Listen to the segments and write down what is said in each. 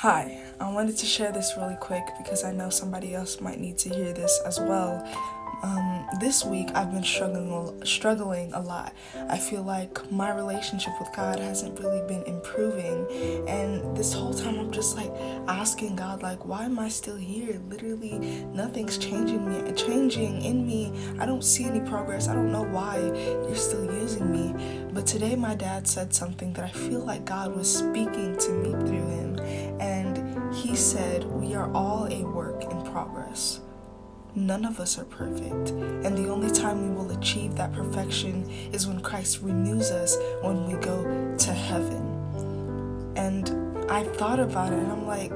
Hi, I wanted to share this really quick because I know somebody else might need to hear this as well. This week I've been struggling a lot. I feel like my relationship with God hasn't really been improving, and this whole time I'm just like asking God, like, why am I still here? Literally nothing's changing in me. I don't see any progress. I don't know why you're still using me. But today my dad said something that I feel like God was speaking to me through him, and he said we are all a work in progress. None of us are perfect, and the only time we will achieve that perfection is when Christ renews us when we go to heaven. And I thought about it, and I'm like,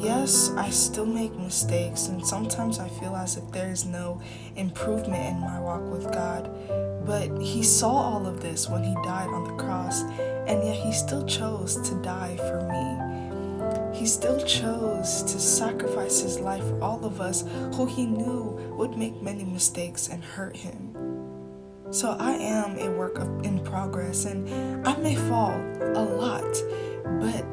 yes, I still make mistakes, and sometimes I feel as if there is no improvement in my walk with God. But he saw all of this when he died on the cross, and yet he still chose to die for me. He still chose to sacrifice his life for all of us who he knew would make many mistakes and hurt him. So I am a work in progress, and I may fall a lot, but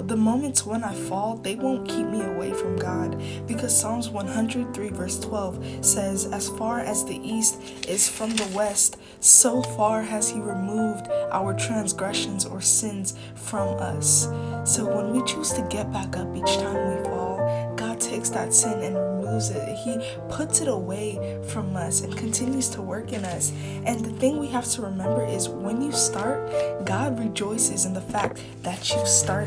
the moments when I fall, they won't keep me away from God, because Psalms 103 verse 12 says, as far as the east is from the west, so far has he removed our transgressions or sins from us. So when we choose to get back up each time we fall, God takes that sin and removes it. He puts it away from us and continues to work in us. And the thing we have to remember is when you start, God rejoices in the fact that you started.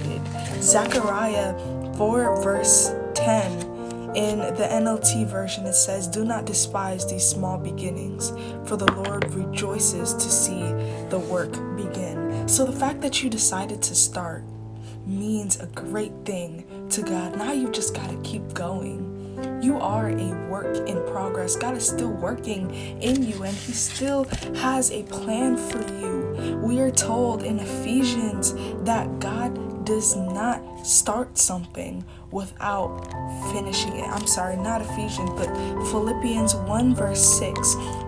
Zechariah 4 verse 10 in the NLT version, it says, do not despise these small beginnings, for the Lord rejoices to see the work begin. So the fact that you decided to start means a great thing to God. Now you just gotta keep going. You are a work in progress. God is still working in you, and he still has a plan for you. We are told in Ephesians that God does not start something without finishing it. I'm sorry, not Ephesians, but Philippians 1 verse 6.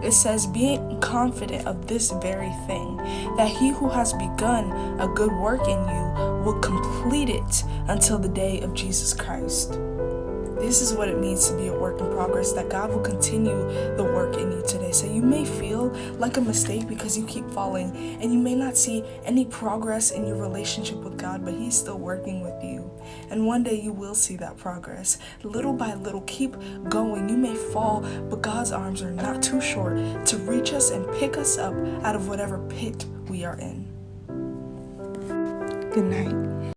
It says, being confident of this very thing, that he who has begun a good work in you will complete it until the day of Jesus Christ. This is what it means to be a work in progress, that God will continue the work in you today. So you may feel like a mistake because you keep falling, and you may not see any progress in your relationship with God, but he's still working with you. And one day you will see that progress. Little by little, keep going. You may fall, but God's arms are not too short to reach us and pick us up out of whatever pit we are in. Good night.